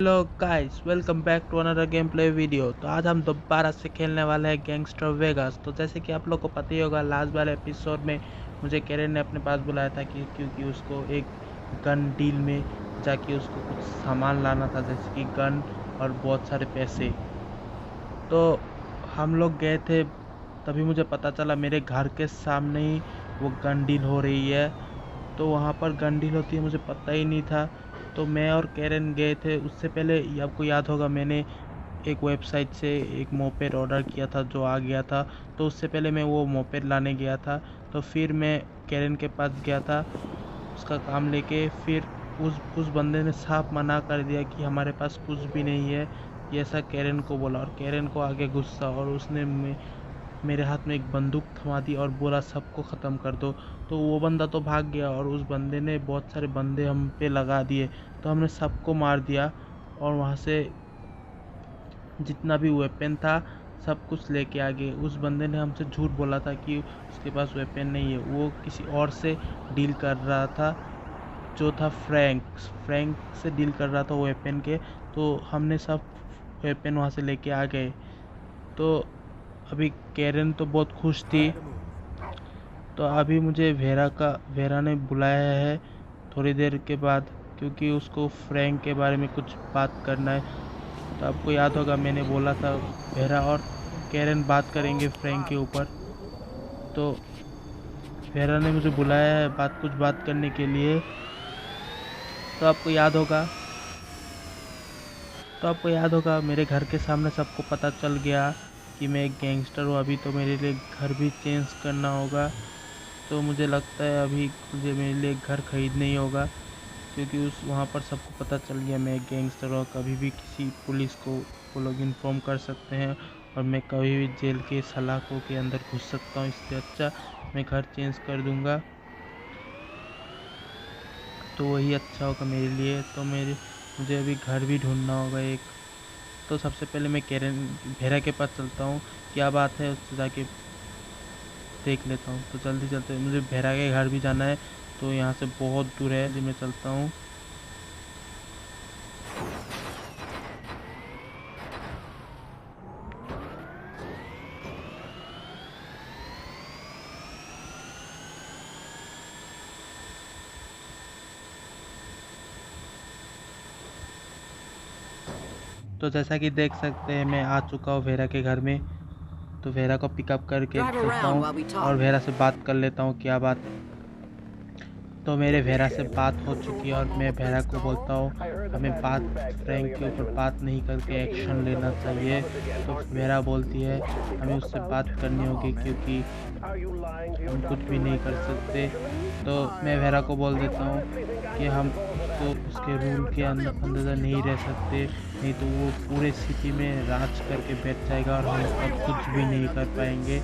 Hello guys, welcome back to another game play video. तो आज हम दोबारा से खेलने वाले हैं गैंगस्टर वेगास। तो जैसे कि आप लोग को पता ही होगा, लास्ट वाले एपिसोड में मुझे कैरन ने अपने पास बुलाया था क्योंकि उसको एक गन डील में जाके उसको कुछ सामान लाना था, जैसे कि गन और बहुत सारे पैसे। तो हम लोग गए थे, तभी मुझे पता चला मेरे घर के सामने ही वो गन डील हो रही है। तो वहाँ पर गन डील होती है, मुझे पता ही नहीं था। तो मैं और कैरन गए थे। उससे पहले आपको याद होगा, मैंने एक वेबसाइट से एक मोपेड ऑर्डर किया था जो आ गया था। तो उससे पहले मैं वो मोपेड लाने गया था। तो फिर मैं कैरन के पास गया था उसका काम लेके। फिर उस बंदे ने साफ मना कर दिया कि हमारे पास कुछ भी नहीं है, ये ऐसा कैरन को बोला। और कैरन को आगे गुस्सा, और उसने मेरे हाथ में एक बंदूक थमा दी और बोला सबको ख़त्म कर दो। तो वो बंदा तो भाग गया और उस बंदे ने बहुत सारे बंदे हम पे लगा दिए। तो हमने सबको मार दिया और वहाँ से जितना भी वेपन था सब कुछ लेके आ गए। उस बंदे ने हमसे झूठ बोला था कि उसके पास वेपन नहीं है, वो किसी और से डील कर रहा था, जो था फ्रैंक से डील कर रहा था वेपन के। तो हमने सब वेपन वहाँ से लेके आ गए। तो अभी कैरन तो बहुत खुश थी। तो अभी मुझे वेरा ने बुलाया है थोड़ी देर के बाद, क्योंकि उसको फ्रैंक के बारे में कुछ बात करना है। तो आपको याद होगा, मैंने बोला था वेरा और कैरन बात करेंगे फ्रैंक के ऊपर। तो वेरा ने मुझे बुलाया है कुछ बात करने के लिए। तो आपको याद होगा मेरे घर के सामने सबको पता चल गया कि मैं एक गैंगस्टर हूँ। अभी तो मेरे लिए घर भी चेंज करना होगा। तो मुझे लगता है अभी मुझे मेरे लिए घर खरीदना ही होगा, क्योंकि वहाँ पर सबको पता चल गया मैं एक गैंगस्टर हूँ। कभी भी किसी पुलिस को वो लोग इन्फॉर्म कर सकते हैं और मैं कभी भी जेल के सलाखों के अंदर घुस सकता हूँ। इससे अच्छा मैं घर चेंज कर दूँगा, तो वही अच्छा होगा मेरे लिए। तो मुझे अभी घर भी ढूंढना होगा एक। तो सबसे पहले मैं भेरा के पास चलता हूँ, क्या बात है उससे जाके देख लेता हूँ। तो जल्दी चलते, मुझे भेरा के घर भी जाना है। तो यहाँ से बहुत दूर है, मैं चलता हूँ। तो जैसा कि देख सकते हैं, मैं आ चुका हूँ भेरा के घर में। तो भेरा को पिकअप करके चलता हूँ और भेरा से बात कर लेता हूँ क्या बात है। तो मेरे भेरा से बात हो चुकी है और मैं भेरा को बोलता हूँ हमें फ्रैंक के ऊपर बात नहीं करके एक्शन लेना चाहिए। तो भेरा बोलती है हमें उससे बात करनी होगी, क्योंकि हम कुछ भी नहीं कर सकते। तो मैं भेरा को बोल देता हूँ कि हम उसके रूल के अंदर नहीं रह सकते, नहीं तो वो पूरे सिटी में राज करके बैठ जाएगा और हम उसका कुछ भी नहीं कर पाएंगे।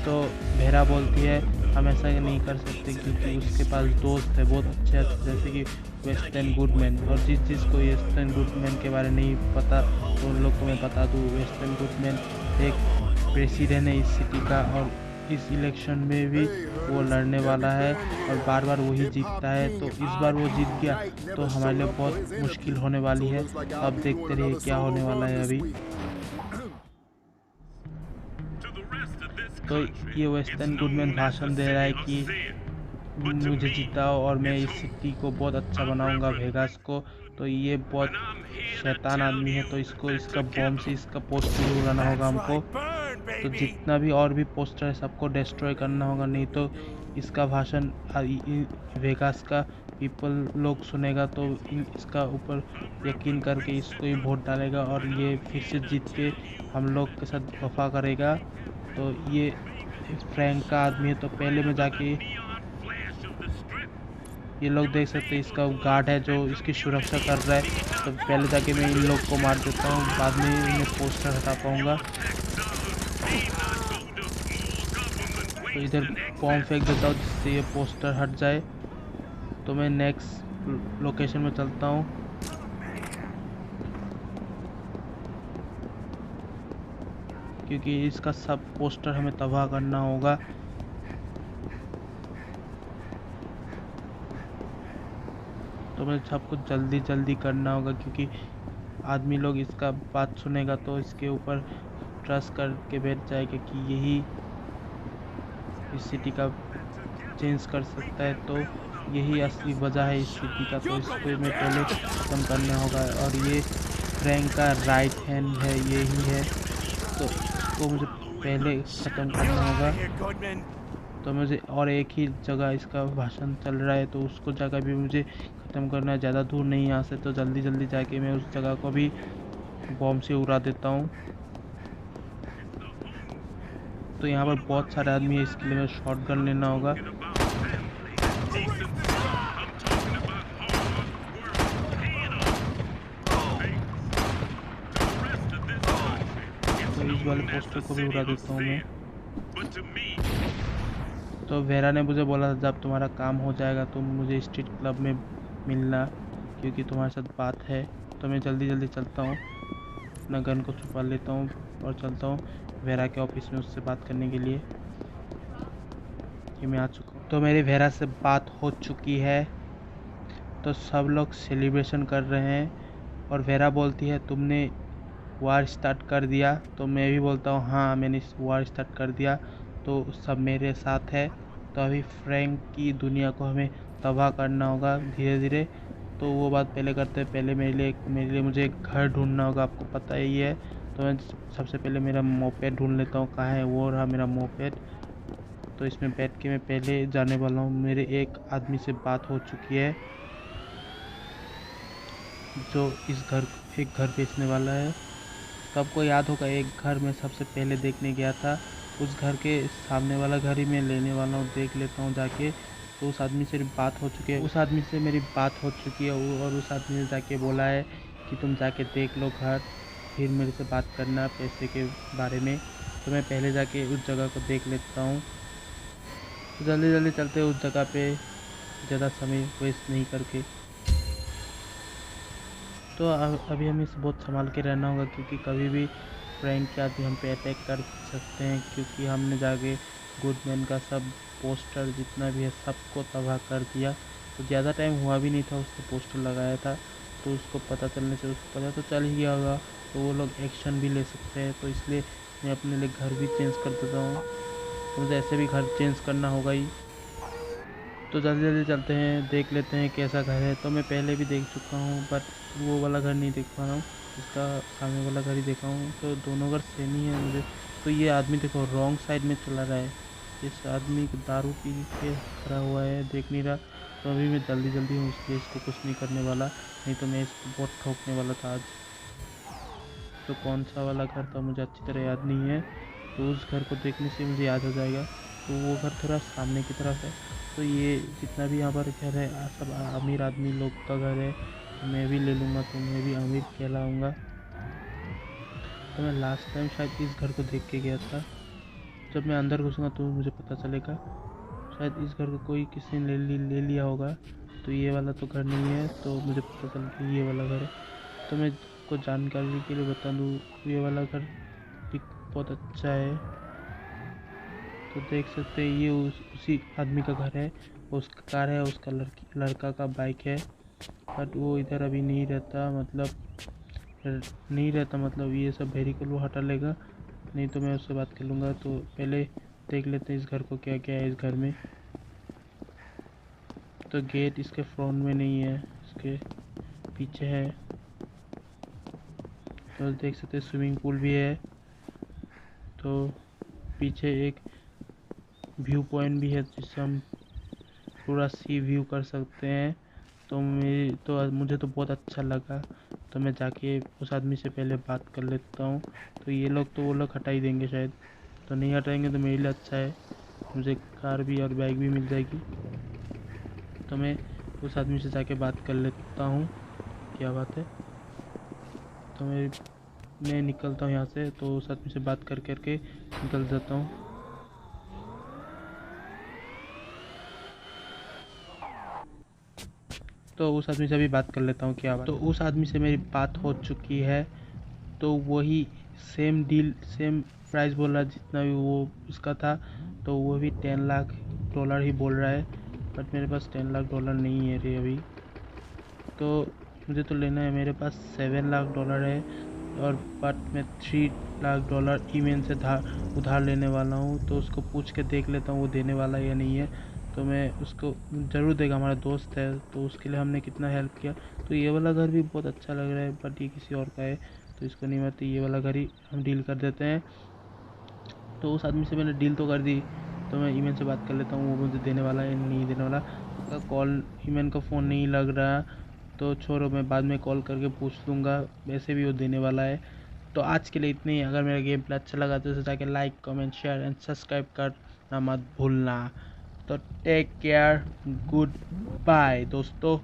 तो भेरा बोलती है हम ऐसा नहीं कर सकते, क्योंकि उसके पास दोस्त है बहुत अच्छे, जैसे कि वेस्टर्न गुडमैन। और जिस चीज़ को वेस्टर्न गुडमैन के बारे में नहीं पता तो उन लोग को मैं बता दूँ, वेस्टर्न गुडमैन एक प्रेसिडेंट है इस सिटी का, और इस इलेक्शन में भी वो लड़ने वाला है और बार बार वही जीतता है। तो इस बार वो जीत गया तो हमारे लिए बहुत मुश्किल होने वाली है। तो अब देखते रहिए क्या होने वाला है अभी। तो ये वेस्टर्न गुडमैन भाषण दे रहा है कि मुझे जिताओ और मैं इस सिटी को बहुत अच्छा बनाऊंगा, वेगास को। तो ये बहुत शैतान आदमी है, तो इसका बॉम्ब से इसका पोस्टर भी उड़ाना होगा हमको। तो जितना भी और भी पोस्टर है सबको डिस्ट्रॉय करना होगा, नहीं तो इसका भाषण वेगास का पीपल लोग सुनेगा तो इसका ऊपर यकीन करके इसको ही वोट डालेगा और ये फिर से जीत के हम लोग के साथ वफा करेगा। तो ये फ्रैंक का आदमी है। तो पहले मैं जाके, ये लोग देख सकते हैं इसका गार्ड है जो इसकी सुरक्षा कर रहा है। तो पहले जाके मैं इन लोग को मार देता हूँ, बाद में इन्हें पोस्टर हटा पाऊंगा। तो इधर बॉम्ब फेंक देता हूँ जिससे ये पोस्टर हट जाए। तो मैं नेक्स्ट लोकेशन में चलता हूँ। क्योंकि इसका सब पोस्टर हमें तबाह करना होगा। तो तो मुझे सब कुछ जल्दी जल्दी करना होगा, क्योंकि आदमी लोग इसका बात सुनेगा तो इसके ऊपर ट्रस्ट करके बैठ जाएगा कि यही इस सिटी का चेंज कर सकता है। तो यही असली वजह है इस सिटी का, तो इसको मैं पहले ख़त्म करना होगा। और ये फ्रैंक का राइट हैंड है, यही है, तो इसको मुझे पहले ख़त्म करना होगा। तो मुझे और एक ही जगह इसका भाषण चल रहा है, तो उसको जगह भी मुझे ख़त्म करना है, ज़्यादा दूर नहीं यहाँ से। तो जल्दी जल्दी जाके मैं उस जगह को भी बॉम्ब से उड़ा देता हूँ। तो यहाँ पर बहुत सारे आदमी है, इसके लिए मैं शॉट गन लेना होगा। तो इस वाले पोस्टर को भी उड़ा देता हूँ मैं। तो वेरा ने मुझे बोला था जब तुम्हारा काम हो जाएगा तो मुझे स्ट्रीट क्लब में मिलना, क्योंकि तुम्हारे साथ बात है। तो मैं जल्दी जल्दी चलता हूँ, अपना गन को छुपा लेता हूँ और चलता हूँ वेरा के ऑफिस में उससे बात करने के लिए। कि मैं आ चुका हूँ। तो मेरी वेरा से बात हो चुकी है, तो सब लोग सेलिब्रेशन कर रहे हैं। और वेरा बोलती है तुमने वार स्टार्ट कर दिया। तो मैं भी बोलता हूँ हाँ मैंने वार स्टार्ट कर दिया, तो सब मेरे साथ है। तो अभी फ्रैंक की दुनिया को हमें तबाह करना होगा धीरे धीरे। तो वो बात पहले करते हैं, पहले मेरे लिए मुझे एक घर ढूंढना होगा, आपको पता ही है। तो मैं सबसे पहले मेरा मोपेड ढूंढ लेता हूँ, कहाँ है वो रहा मेरा मोपेड। तो इसमें बैठ के मैं पहले जाने वाला हूँ। मेरे एक आदमी से बात हो चुकी है जो एक घर बेचने वाला है। तो आपको याद होगा एक घर मैं सबसे पहले देखने गया था, उस घर के सामने वाला घर ही मैं लेने वाला हूँ, देख लेता हूँ जाके। तो उस आदमी से बात हो चुकी है, उस आदमी से मेरी बात हो चुकी है और उस आदमी ने जाके बोला है कि तुम जाके देख लो घर, फिर मेरे से बात करना पैसे के बारे में। तो मैं पहले जाके उस जगह को देख लेता हूँ। तो जल्दी जल्दी चलते हैं उस जगह पे, ज़्यादा समय वेस्ट नहीं करके। तो अभी हमें बहुत संभाल के रहना होगा, क्योंकि कभी भी फ्रैंक के आदमी हम पे अटैक कर सकते हैं, क्योंकि हमने जाके गुडमैन का सब पोस्टर जितना भी है सबको तबाह कर दिया। तो ज़्यादा टाइम हुआ भी नहीं था उसको पोस्टर लगाया था, तो उसको पता चलने से उसको पता तो चल ही गया होगा, तो वो लोग एक्शन भी ले सकते हैं। तो इसलिए मैं अपने लिए घर भी चेंज कर देता हूँ, तो मुझे ऐसे भी घर चेंज करना होगा ही। तो जल्दी जल्दी चलते हैं, देख लेते हैं कैसा घर है। तो मैं पहले भी देख चुका हूँ, बट वो वाला घर नहीं देख पा रहा हूँ, इसका सामने वाला घर ही देखा हूँ। तो दोनों घर सेम ही है मुझे। तो ये आदमी देखो रॉन्ग साइड में चला रहा है, इस आदमी को दारू पी के खड़ा हुआ है, देख नहीं रहा। तो अभी मैं जल्दी जल्दी हूँ, इसलिए इसको कुछ नहीं करने वाला, नहीं तो मैं इसको बहुत ठोकने वाला था आज। तो कौन सा वाला घर था मुझे अच्छी तरह याद नहीं है, तो उस घर को देखने से मुझे याद हो जाएगा। तो वो घर थोड़ा सामने की तरफ है। तो ये जितना भी यहाँ पर घर है सब अमीर आदमी लोग का घर है, तो मैं भी ले लूँगा, तो मैं भी अमीर कहलाऊँगा। तो मैं लास्ट टाइम शायद इस घर को देख के गया था, जब मैं अंदर घुसूँगा तो मुझे पता चलेगा। शायद इस घर को कोई किसी ने ले लिया होगा। तो ये वाला तो घर नहीं है, तो मुझे पता चल गया ये वाला घर है। तो मैं आपको जानकारी के लिए बता दूँ, ये वाला घर भी बहुत अच्छा है। तो देख सकते हैं ये उसी आदमी का घर है, उसका कार है, उसका लड़का का बाइक है। बट वो इधर अभी नहीं रहता, मतलब ये सब व्हीकल वो हटा लेगा, नहीं तो मैं उससे बात कर लूँगा। तो पहले देख लेते हैं इस घर को क्या क्या है इस घर में। तो गेट इसके फ्रंट में नहीं है, इसके पीछे है। तो देख सकते हैं स्विमिंग पूल भी है। तो पीछे एक व्यू पॉइंट भी है जिससे हम पूरा सी व्यू कर सकते हैं। तो मुझे तो बहुत अच्छा लगा। तो मैं जाके उस आदमी से पहले बात कर लेता हूँ। तो ये लोग तो वो लोग हटा ही देंगे शायद, तो नहीं हटाएंगे तो मेरे लिए अच्छा है, मुझे कार भी और बाइक भी मिल जाएगी। तो मैं उस आदमी से जाके बात कर लेता हूँ, क्या बात है। तो मैं निकलता हूँ यहाँ से, तो उस आदमी से बात कर करके निकल जाता हूँ। तो उस आदमी से भी बात कर लेता हूँ, क्या बात। तो उस आदमी से मेरी बात हो चुकी है, तो वही सेम डील सेम प्राइस बोल रहा है जितना भी वो उसका था। तो वो भी $10 लाख ही बोल रहा है, बट मेरे पास $10 लाख नहीं है रे अभी। तो मुझे तो लेना है, मेरे पास $7 लाख है और बट मैं $3 लाख ईमेन से उधार लेने वाला हूँ। तो उसको पूछ के देख लेता हूँ वो देने वाला है या नहीं है। तो मैं उसको ज़रूर देगा, हमारा दोस्त है तो उसके लिए हमने कितना हेल्प किया। तो ये वाला घर भी बहुत अच्छा लग रहा है, बट ये किसी और का है तो इसको नहीं, मतलब ये वाला घर ही हम डील कर देते हैं। तो उस आदमी से मैंने डील तो कर दी, तो मैं ईमेन से बात कर लेता हूँ वो मुझे देने वाला है नहीं देने वाला। उसका कॉल, ईमेन का फ़ोन नहीं लग रहा, तो छोड़ो, मैं बाद में कॉल करके पूछ लूँगा, वैसे भी वो देने वाला है। तो आज के लिए इतनी ही। अगर मेरा गेम प्ले अच्छा लगा तो इसे जाके like comment share and subscribe करना मत भूलना। तो टेक केयर, गुड बाय दोस्तों।